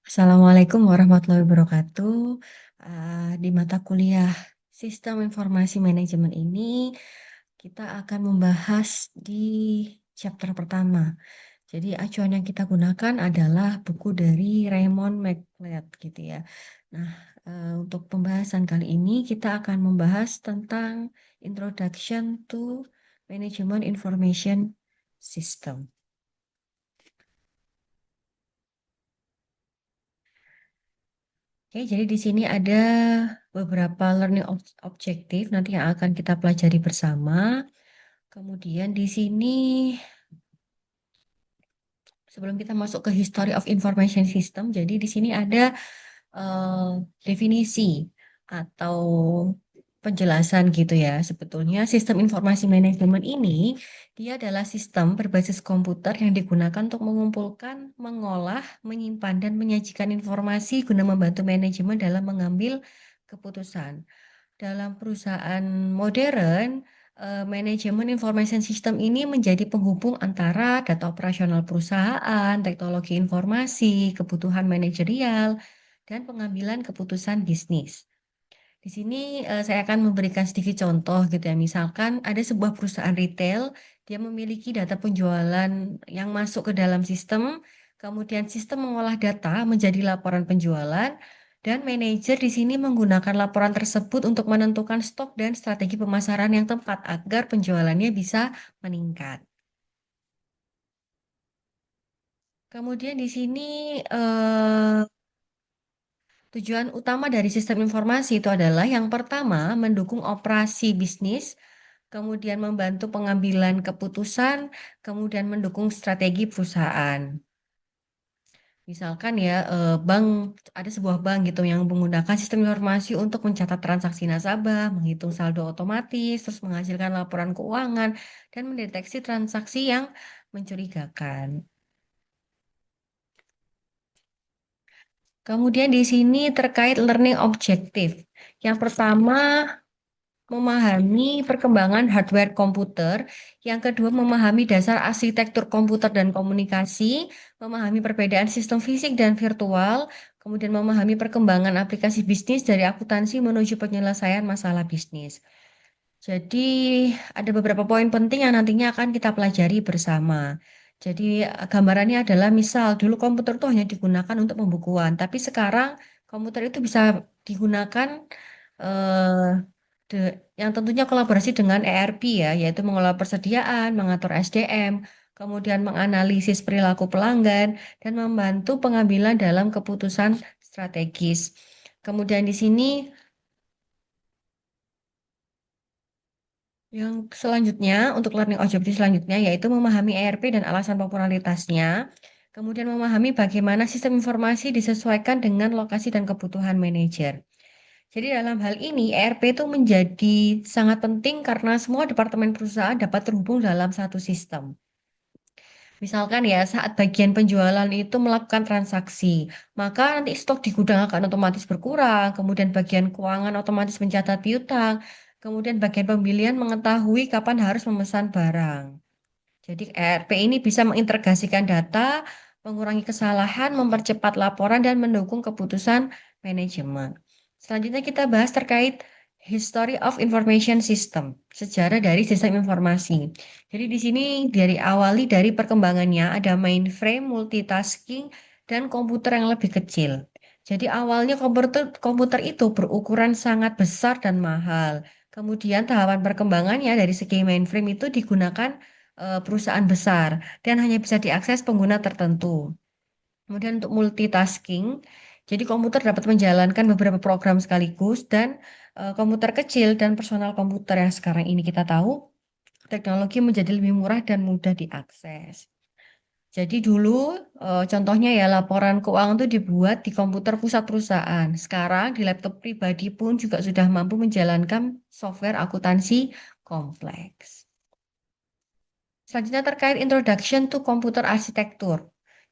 Assalamualaikum warahmatullahi wabarakatuh. Di mata kuliah Sistem Informasi Manajemen ini, kita akan membahas di chapter pertama. Jadi acuan yang kita gunakan adalah buku dari Raymond McLeod gitu ya. Nah, untuk pembahasan kali ini kita akan membahas tentang Introduction to Management Information System. Oke, jadi di sini ada beberapa learning objektif nanti yang akan kita pelajari bersama. Kemudian di sini, sebelum kita masuk ke History of Information System, jadi di sini ada eh, definisi atau penjelasan gitu ya. Sebetulnya sistem informasi manajemen ini dia adalah sistem berbasis komputer yang digunakan untuk mengumpulkan, mengolah, menyimpan dan menyajikan informasi guna membantu manajemen dalam mengambil keputusan. Dalam perusahaan modern, manajemen information system ini menjadi penghubung antara data operasional perusahaan, teknologi informasi, kebutuhan manajerial, dan pengambilan keputusan bisnis. Di sini saya akan memberikan sedikit contoh gitu ya. Misalkan ada sebuah perusahaan retail, dia memiliki data penjualan yang masuk ke dalam sistem, kemudian sistem mengolah data menjadi laporan penjualan, dan manajer di sini menggunakan laporan tersebut untuk menentukan stok dan strategi pemasaran yang tepat agar penjualannya bisa meningkat. Kemudian di sini tujuan utama dari sistem informasi itu adalah yang pertama, mendukung operasi bisnis, kemudian membantu pengambilan keputusan, kemudian mendukung strategi perusahaan. Misalkan ya, ada sebuah bank gitu yang menggunakan sistem informasi untuk mencatat transaksi nasabah, menghitung saldo otomatis, terus menghasilkan laporan keuangan, dan mendeteksi transaksi yang mencurigakan. Kemudian di sini terkait learning objective. Yang pertama, memahami perkembangan hardware komputer. Yang kedua, memahami dasar arsitektur komputer dan komunikasi, memahami perbedaan sistem fisik dan virtual, kemudian memahami perkembangan aplikasi bisnis dari akuntansi menuju penyelesaian masalah bisnis. Jadi, ada beberapa poin penting yang nantinya akan kita pelajari bersama. Jadi, gambarannya adalah misal dulu komputer itu hanya digunakan untuk pembukuan, tapi sekarang komputer itu bisa digunakan eh, yang tentunya kolaborasi dengan ERP ya, yaitu mengelola persediaan, mengatur SDM, kemudian menganalisis perilaku pelanggan, dan membantu pengambilan dalam keputusan strategis. Kemudian di sini yang selanjutnya, untuk learning objective selanjutnya, yaitu memahami ERP dan alasan popularitasnya, kemudian memahami bagaimana sistem informasi disesuaikan dengan lokasi dan kebutuhan manajer. Jadi dalam hal ini, ERP itu menjadi sangat penting karena semua departemen perusahaan dapat terhubung dalam satu sistem. Misalkan ya, saat bagian penjualan itu melakukan transaksi, maka nanti stok di gudang akan otomatis berkurang, kemudian bagian keuangan otomatis mencatat piutang, kemudian bagian pembelian mengetahui kapan harus memesan barang. Jadi ERP ini bisa mengintegrasikan data, mengurangi kesalahan, mempercepat laporan, dan mendukung keputusan manajemen. Selanjutnya kita bahas terkait History of Information System, sejarah dari sistem informasi. Jadi di sini dari awali dari perkembangannya ada mainframe, multitasking, dan komputer yang lebih kecil. Jadi awalnya komputer itu berukuran sangat besar dan mahal. Kemudian tahapan perkembangannya dari segi mainframe itu digunakan perusahaan besar dan hanya bisa diakses pengguna tertentu. Kemudian untuk multitasking, jadi komputer dapat menjalankan beberapa program sekaligus dan komputer kecil dan personal komputer yang sekarang ini kita tahu, teknologi menjadi lebih murah dan mudah diakses. Jadi dulu contohnya ya laporan keuangan itu dibuat di komputer pusat perusahaan. Sekarang di laptop pribadi pun juga sudah mampu menjalankan software akuntansi kompleks. Selanjutnya terkait Introduction to Computer Architecture.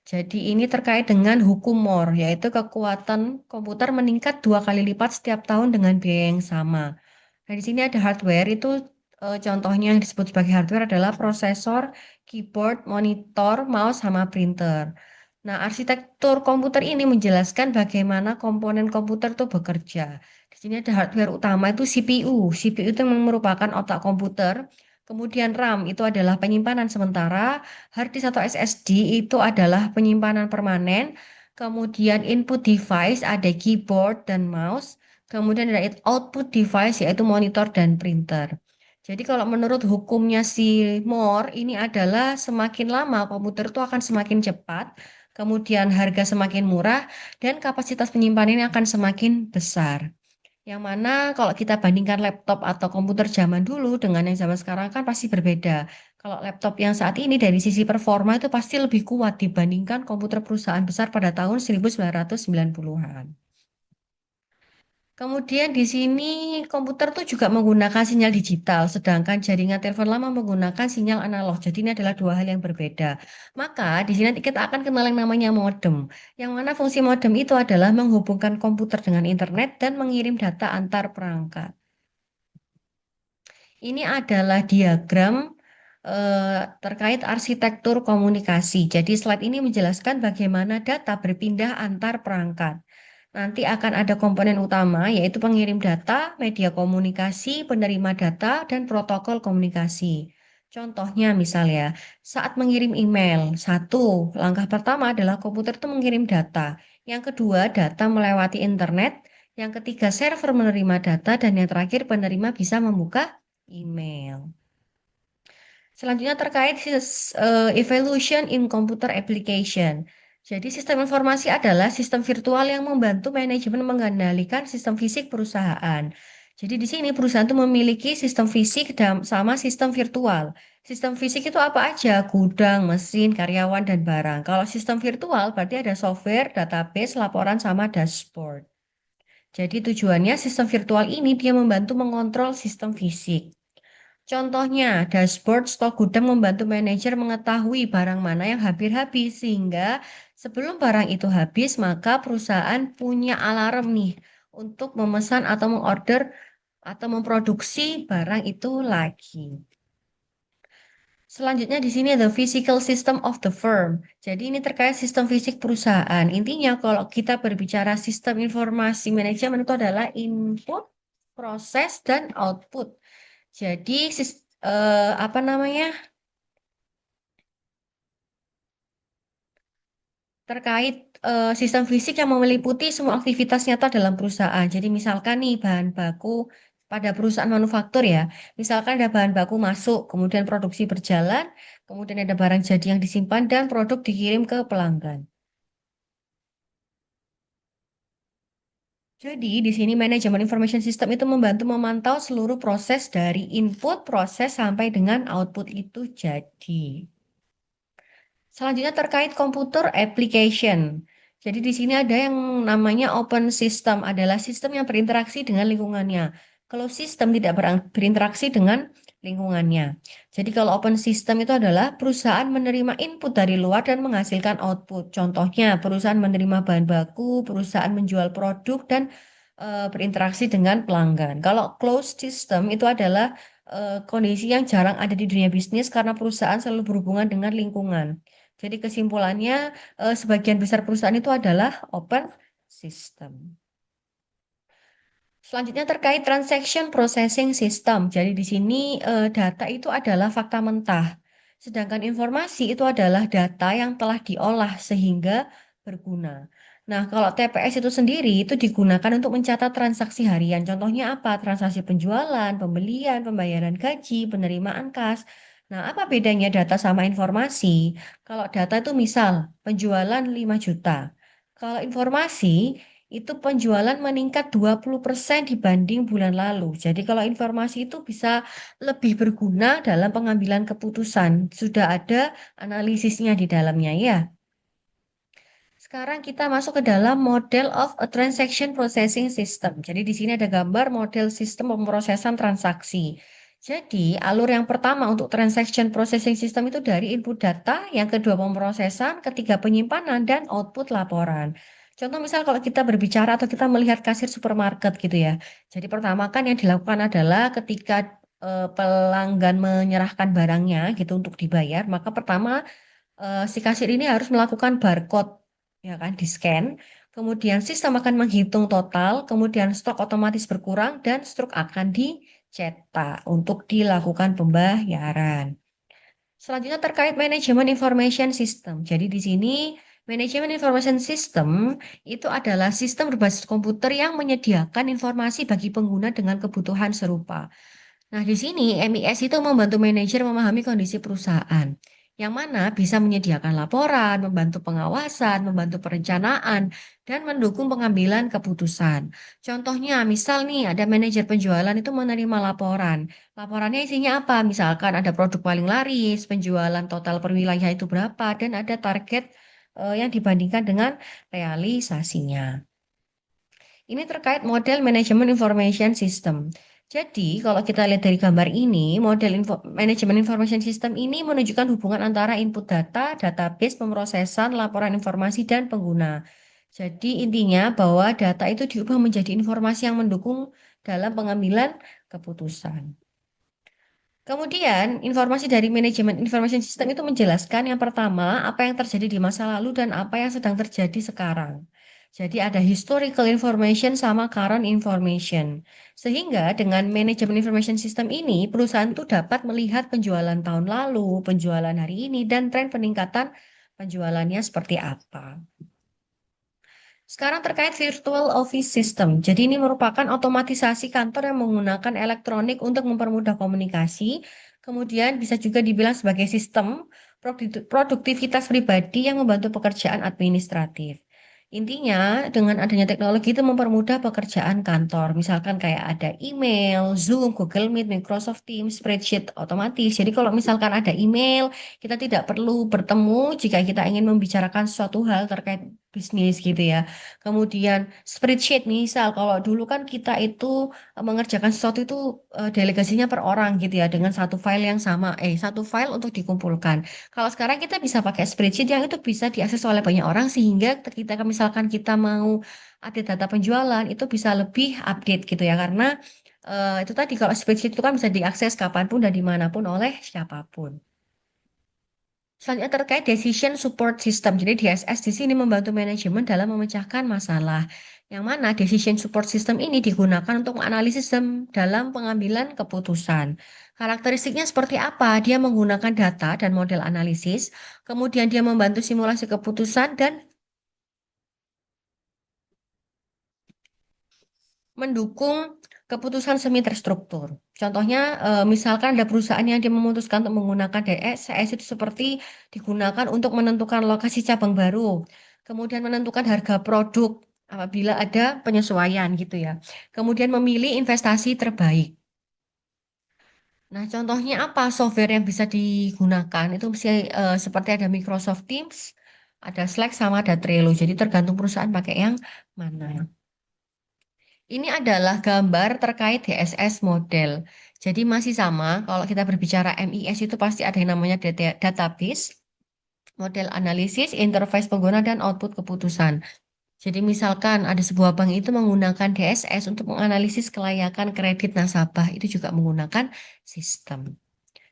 Jadi ini terkait dengan hukum Moore, yaitu kekuatan komputer meningkat 2 kali lipat setiap tahun dengan biaya yang sama. Nah, di sini ada hardware, itu contohnya yang disebut sebagai hardware adalah prosesor, keyboard, monitor, mouse, sama printer. Nah, arsitektur komputer ini menjelaskan bagaimana komponen komputer itu bekerja. Di sini ada hardware utama itu CPU. CPU itu memang merupakan otak komputer. Kemudian RAM itu adalah penyimpanan sementara. Hard disk atau SSD itu adalah penyimpanan permanen. Kemudian input device ada keyboard dan mouse. Kemudian ada output device yaitu monitor dan printer. Jadi kalau menurut hukumnya si Moore ini adalah semakin lama komputer itu akan semakin cepat, kemudian harga semakin murah, dan kapasitas penyimpanannya akan semakin besar. Yang mana kalau kita bandingkan laptop atau komputer zaman dulu dengan yang zaman sekarang kan pasti berbeda. Kalau laptop yang saat ini dari sisi performa itu pasti lebih kuat dibandingkan komputer perusahaan besar pada tahun 1990-an. Kemudian di sini komputer tuh juga menggunakan sinyal digital, sedangkan jaringan telepon lama menggunakan sinyal analog. Jadi ini adalah dua hal yang berbeda. Maka di sini nanti kita akan kenal yang namanya modem. Yang mana fungsi modem itu adalah menghubungkan komputer dengan internet dan mengirim data antar perangkat. Ini adalah diagram terkait arsitektur komunikasi. Jadi slide ini menjelaskan bagaimana data berpindah antar perangkat. Nanti akan ada komponen utama yaitu pengirim data, media komunikasi, penerima data, dan protokol komunikasi. Contohnya misalnya, saat mengirim email, satu, langkah pertama adalah komputer itu mengirim data. Yang kedua, data melewati internet. Yang ketiga, server menerima data. Dan yang terakhir, penerima bisa membuka email. Selanjutnya terkait evolution in computer application. Jadi sistem informasi adalah sistem virtual yang membantu manajemen mengendalikan sistem fisik perusahaan. Jadi di sini perusahaan itu memiliki sistem fisik dan sama sistem virtual. Sistem fisik itu apa aja? Gudang, mesin, karyawan, dan barang. Kalau sistem virtual berarti ada software, database, laporan, sama dashboard. Jadi tujuannya sistem virtual ini dia membantu mengontrol sistem fisik. Contohnya, dashboard stok gudang membantu manajer mengetahui barang mana yang habis-habis sehingga sebelum barang itu habis, maka perusahaan punya alarm nih untuk memesan atau mengorder atau memproduksi barang itu lagi. Selanjutnya di sini ada physical system of the firm. Jadi ini terkait sistem fisik perusahaan. Intinya kalau kita berbicara sistem informasi manajemen itu adalah input, proses, dan output. Jadi apa namanya? Terkait sistem fisik yang meliputi semua aktivitas nyata dalam perusahaan. Jadi misalkan nih bahan baku pada perusahaan manufaktur ya, misalkan ada bahan baku masuk, kemudian produksi berjalan, kemudian ada barang jadi yang disimpan dan produk dikirim ke pelanggan. Jadi di sini manajemen information system itu membantu memantau seluruh proses dari input, proses sampai dengan output itu jadi. Selanjutnya terkait komputer application. Jadi di sini ada yang namanya open system, adalah sistem yang berinteraksi dengan lingkungannya. Kalau sistem tidak berinteraksi dengan lingkungannya. Jadi kalau open system itu adalah perusahaan menerima input dari luar dan menghasilkan output. Contohnya perusahaan menerima bahan baku, perusahaan menjual produk dan berinteraksi dengan pelanggan. Kalau closed system itu adalah kondisi yang jarang ada di dunia bisnis karena perusahaan selalu berhubungan dengan lingkungan. Jadi kesimpulannya, sebagian besar perusahaan itu adalah open system. Selanjutnya terkait transaction processing system. Jadi di sini data itu adalah fakta mentah, sedangkan informasi itu adalah data yang telah diolah sehingga berguna. Nah, kalau TPS itu sendiri itu digunakan untuk mencatat transaksi harian. Contohnya apa? Transaksi penjualan, pembelian, pembayaran gaji, penerimaan kas. Nah, apa bedanya data sama informasi? Kalau data itu misal penjualan 5 juta. Kalau informasi itu penjualan meningkat 20% dibanding bulan lalu. Jadi kalau informasi itu bisa lebih berguna dalam pengambilan keputusan. Sudah ada analisisnya di dalamnya ya. Sekarang kita masuk ke dalam model of a transaction processing system. Jadi di sini ada gambar model sistem pemrosesan transaksi. Jadi alur yang pertama untuk transaction processing system itu dari input data, yang kedua pemrosesan, ketiga penyimpanan, dan output laporan. Contoh misal kalau kita berbicara atau kita melihat kasir supermarket gitu ya. Jadi pertama kan yang dilakukan adalah ketika pelanggan menyerahkan barangnya gitu untuk dibayar, maka pertama Si kasir ini harus melakukan barcode, ya kan, di-scan. Kemudian sistem akan menghitung total, kemudian stok otomatis berkurang dan stok akan dicetak untuk dilakukan pembayaran. Selanjutnya terkait manajemen information system. Jadi di sini manajemen information system itu adalah sistem berbasis komputer yang menyediakan informasi bagi pengguna dengan kebutuhan serupa. Nah, di sini MIS itu membantu manajer memahami kondisi perusahaan, yang mana bisa menyediakan laporan, membantu pengawasan, membantu perencanaan, dan mendukung pengambilan keputusan. Contohnya, misal nih ada manajer penjualan itu menerima laporan. Laporannya isinya apa? Misalkan ada produk paling laris, penjualan total per wilayah itu berapa, dan ada target yang dibandingkan dengan realisasinya. Ini terkait model manajemen information system. Jadi, kalau kita lihat dari gambar ini, model manajemen information system ini menunjukkan hubungan antara input data, database, pemrosesan, laporan informasi, dan pengguna. Jadi, intinya bahwa data itu diubah menjadi informasi yang mendukung dalam pengambilan keputusan. Kemudian, informasi dari manajemen information system itu menjelaskan yang pertama, apa yang terjadi di masa lalu dan apa yang sedang terjadi sekarang. Jadi ada historical information sama current information. Sehingga dengan manajemen information system ini, perusahaan itu dapat melihat penjualan tahun lalu, penjualan hari ini, dan tren peningkatan penjualannya seperti apa. Sekarang terkait virtual office system. Jadi ini merupakan otomatisasi kantor yang menggunakan elektronik untuk mempermudah komunikasi. Kemudian bisa juga dibilang sebagai sistem produktivitas pribadi yang membantu pekerjaan administratif. Intinya, dengan adanya teknologi itu mempermudah pekerjaan kantor. Misalkan kayak ada email, Zoom, Google Meet, Microsoft Teams, spreadsheet otomatis. Jadi kalau misalkan ada email, kita tidak perlu bertemu jika kita ingin membicarakan suatu hal terkait bisnis gitu ya. Kemudian spreadsheet misal kalau dulu kan kita itu mengerjakan sesuatu itu delegasinya per orang gitu ya dengan satu file yang sama satu file untuk dikumpulkan. Kalau sekarang kita bisa pakai spreadsheet yang itu bisa diakses oleh banyak orang sehingga kita misalkan kita mau update data penjualan itu bisa lebih update gitu ya karena itu tadi kalau spreadsheet itu kan bisa diakses kapanpun dan dimanapun oleh siapapun. Selanjutnya terkait decision support system. Jadi DSS di sini membantu manajemen dalam memecahkan masalah. Yang mana decision support system ini digunakan untuk menganalisis dalam pengambilan keputusan. Karakteristiknya seperti apa? Dia menggunakan data dan model analisis, kemudian dia membantu simulasi keputusan dan mendukung keputusan semi terstruktur. Contohnya, misalkan ada perusahaan yang dia memutuskan untuk menggunakan DSCS itu seperti digunakan untuk menentukan lokasi cabang baru, kemudian menentukan harga produk apabila ada penyesuaian gitu ya. Kemudian memilih investasi terbaik. Nah, contohnya apa software yang bisa digunakan? Itu bisa seperti ada Microsoft Teams, ada Slack, sama ada Trello. Jadi tergantung perusahaan pakai yang mana. Ini adalah gambar terkait DSS model. Jadi masih sama, kalau kita berbicara MIS itu pasti ada yang namanya database, model analisis, interface pengguna, dan output keputusan. Jadi misalkan ada sebuah bank itu menggunakan DSS untuk menganalisis kelayakan kredit nasabah, itu juga menggunakan sistem.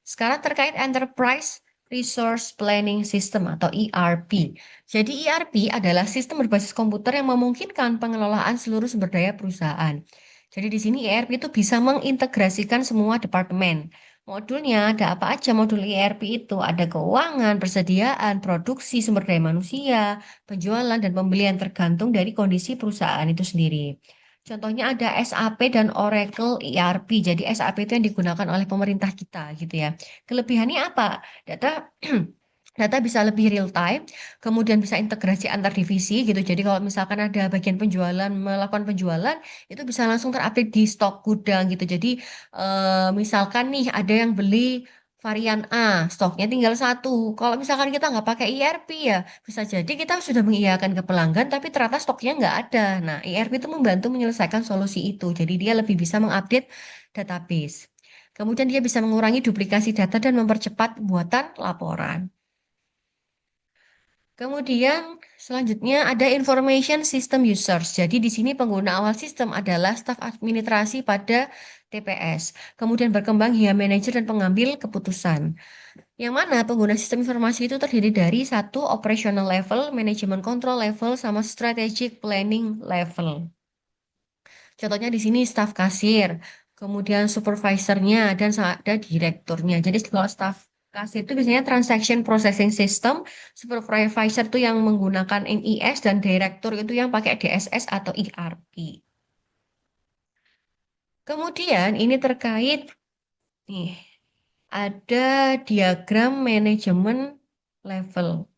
Sekarang terkait Enterprise Resource Planning System atau ERP. Jadi ERP adalah sistem berbasis komputer yang memungkinkan pengelolaan seluruh sumber daya perusahaan. Jadi di sini ERP itu bisa mengintegrasikan semua departemen. Modulnya ada apa aja modul ERP itu? Ada keuangan, persediaan, produksi, sumber daya manusia, penjualan, dan pembelian tergantung dari kondisi perusahaan itu sendiri. Contohnya ada SAP dan Oracle ERP. Jadi SAP itu yang digunakan oleh pemerintah kita gitu ya. Kelebihannya apa? Data data bisa lebih real time, kemudian bisa integrasi antar divisi gitu. Jadi kalau misalkan ada bagian penjualan melakukan penjualan, itu bisa langsung terupdate di stok gudang gitu. Jadi misalkan nih ada yang beli varian A, stoknya tinggal satu. Kalau misalkan kita nggak pakai ERP ya, bisa jadi kita sudah mengiyakan ke pelanggan, tapi ternyata stoknya nggak ada. Nah, ERP itu membantu menyelesaikan solusi itu. Jadi dia lebih bisa mengupdate database. Kemudian dia bisa mengurangi duplikasi data dan mempercepat pembuatan laporan. Kemudian selanjutnya ada information system users. Jadi di sini pengguna awal sistem adalah staf administrasi pada TPS. Kemudian berkembang hingga manajer dan pengambil keputusan. Yang mana pengguna sistem informasi itu terdiri dari satu operational level, manajemen control level, sama strategic planning level. Contohnya di sini staf kasir, kemudian supervisornya dan ada direkturnya. Jadi kalau staf kasir itu biasanya transaction processing system, supervisor itu yang menggunakan MES dan direktur itu yang pakai DSS atau ERP. Kemudian ini terkait nih, ada diagram manajemen level.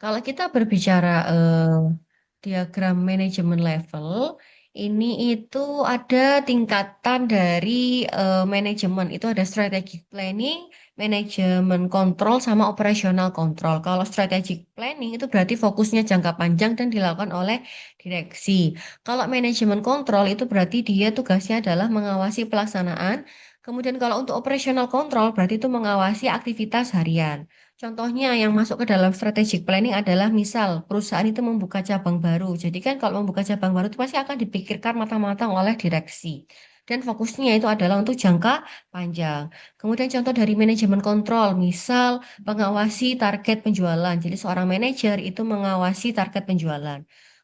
Kalau kita berbicara diagram manajemen level, ini itu ada tingkatan dari manajemen. Itu ada strategic planning, manajemen kontrol, sama operasional kontrol. Kalau strategic planning itu berarti fokusnya jangka panjang dan dilakukan oleh direksi. Kalau manajemen kontrol itu berarti dia tugasnya adalah mengawasi pelaksanaan. Kemudian kalau untuk operasional kontrol berarti itu mengawasi aktivitas harian. Contohnya yang masuk ke dalam strategic planning adalah misal perusahaan itu membuka cabang baru. Jadi kan kalau membuka cabang baru itu pasti akan dipikirkan matang-matang oleh direksi. Dan fokusnya itu adalah untuk jangka panjang. Kemudian contoh dari manajemen kontrol, misal mengawasi target penjualan. Jadi seorang manajer itu mengawasi target penjualan.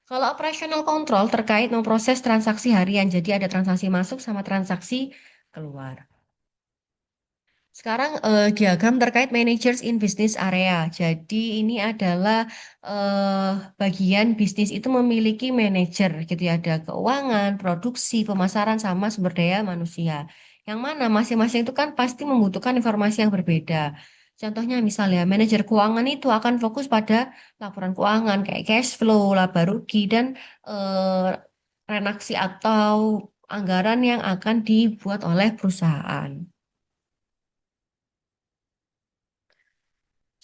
Kalau operational control terkait memproses transaksi harian. Jadi ada transaksi masuk sama transaksi keluar. Sekarang diagram terkait managers in business area. Jadi ini adalah eh, bagian bisnis itu memiliki manajer gitu ya. Ada keuangan, produksi, pemasaran sama sumber daya manusia. Yang mana masing-masing itu kan pasti membutuhkan informasi yang berbeda. Contohnya misalnya manajer keuangan itu akan fokus pada laporan keuangan kayak cash flow, laba rugi dan eh, renaksi atau anggaran yang akan dibuat oleh perusahaan.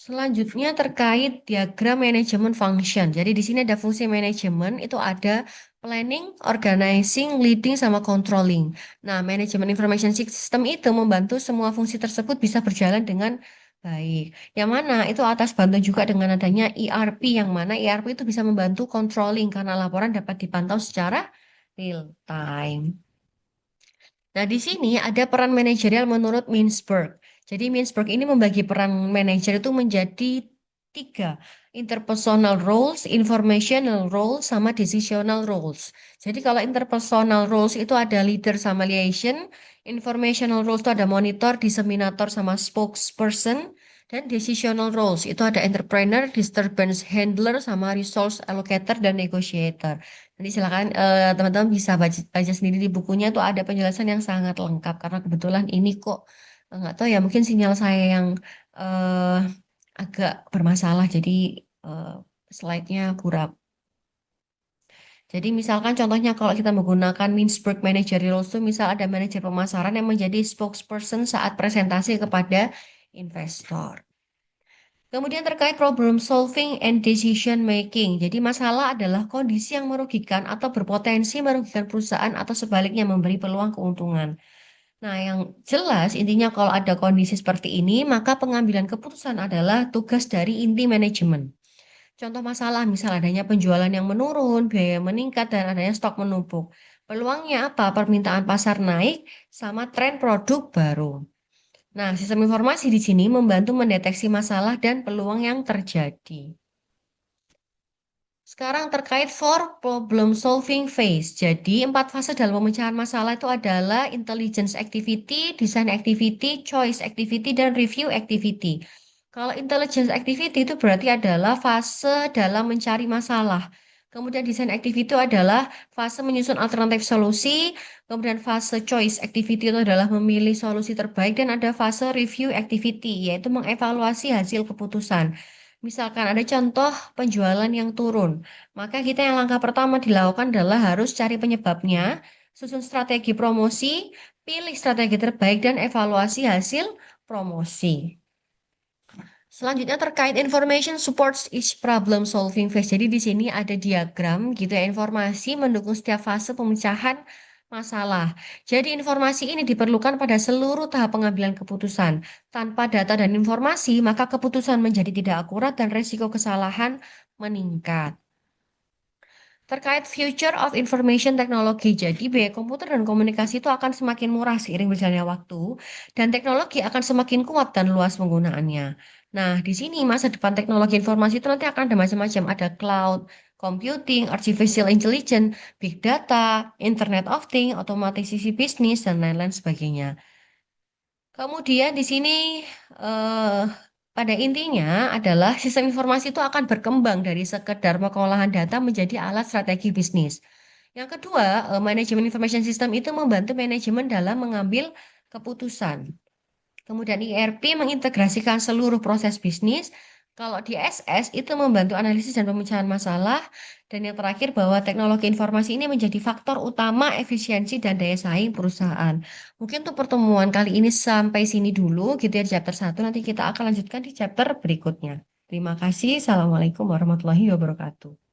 Selanjutnya terkait diagram manajemen function. Jadi di sini ada fungsi manajemen, itu ada planning, organizing, leading, sama controlling. Nah, manajemen information system itu membantu semua fungsi tersebut bisa berjalan dengan baik. Yang mana itu atas bantu juga dengan adanya ERP, yang mana ERP itu bisa membantu controlling karena laporan dapat dipantau secara real time. Nah, di sini ada peran manajerial menurut Mintzberg. Jadi Mintzberg ini membagi peran manajer itu menjadi tiga. Interpersonal roles, informational roles, sama decisional roles. Jadi kalau interpersonal roles itu ada leader sama liaison, informational roles itu ada monitor, disseminator, sama spokesperson, dan decisional roles itu ada entrepreneur, disturbance handler, sama resource allocator, dan negotiator. Nanti silakan teman-teman bisa baca sendiri di bukunya tuh ada penjelasan yang sangat lengkap karena kebetulan ini kok nggak tahu ya mungkin sinyal saya yang eh, agak bermasalah jadi eh, slide-nya kurang. Jadi misalkan contohnya kalau kita menggunakan Mintzberg Managerial Roles itu misal ada manajer pemasaran yang menjadi spokesperson saat presentasi kepada investor. Kemudian terkait problem solving and decision making. Jadi masalah adalah kondisi yang merugikan atau berpotensi merugikan perusahaan atau sebaliknya memberi peluang keuntungan. Nah, yang jelas intinya kalau ada kondisi seperti ini, maka pengambilan keputusan adalah tugas dari inti manajemen. Contoh masalah, misal adanya penjualan yang menurun, biaya meningkat, dan adanya stok menumpuk. Peluangnya apa? Permintaan pasar naik sama tren produk baru. Nah, sistem informasi di sini membantu mendeteksi masalah dan peluang yang terjadi. Sekarang terkait for problem solving phase. Jadi, empat fase dalam pemecahan masalah itu adalah intelligence activity, design activity, choice activity, dan review activity. Kalau intelligence activity itu berarti adalah fase dalam mencari masalah. Kemudian design activity itu adalah fase menyusun alternatif solusi. Kemudian fase choice activity itu adalah memilih solusi terbaik. Dan ada fase review activity, yaitu mengevaluasi hasil keputusan. Misalkan ada contoh penjualan yang turun, maka kita yang langkah pertama dilakukan adalah harus cari penyebabnya, susun strategi promosi, pilih strategi terbaik, dan evaluasi hasil promosi. Selanjutnya terkait information supports each problem solving phase. Jadi di sini ada diagram gitu ya, informasi mendukung setiap fase pemecahan Masalah. Jadi informasi ini diperlukan pada seluruh tahap pengambilan keputusan. Tanpa data dan informasi, maka keputusan menjadi tidak akurat dan risiko kesalahan meningkat. Terkait Future of Information Technology, jadi biaya komputer dan komunikasi itu akan semakin murah seiring berjalannya waktu, dan teknologi akan semakin kuat dan luas penggunaannya. Nah, di sini masa depan teknologi informasi itu nanti akan ada macam-macam, ada cloud, computing, artificial intelligence, big data, Internet of Things, otomatisasi bisnis, dan lain-lain sebagainya. Kemudian di sini eh, pada intinya adalah sistem informasi itu akan berkembang dari sekedar pengolahan data menjadi alat strategi bisnis. Yang kedua, manajemen information system itu membantu manajemen dalam mengambil keputusan. Kemudian ERP mengintegrasikan seluruh proses bisnis. Kalau di SS itu membantu analisis dan pemecahan masalah. Dan yang terakhir bahwa teknologi informasi ini menjadi faktor utama efisiensi dan daya saing perusahaan. Mungkin untuk pertemuan kali ini sampai sini dulu gitu ya di chapter 1. Nanti kita akan lanjutkan di chapter berikutnya. Terima kasih. Assalamualaikum warahmatullahi wabarakatuh.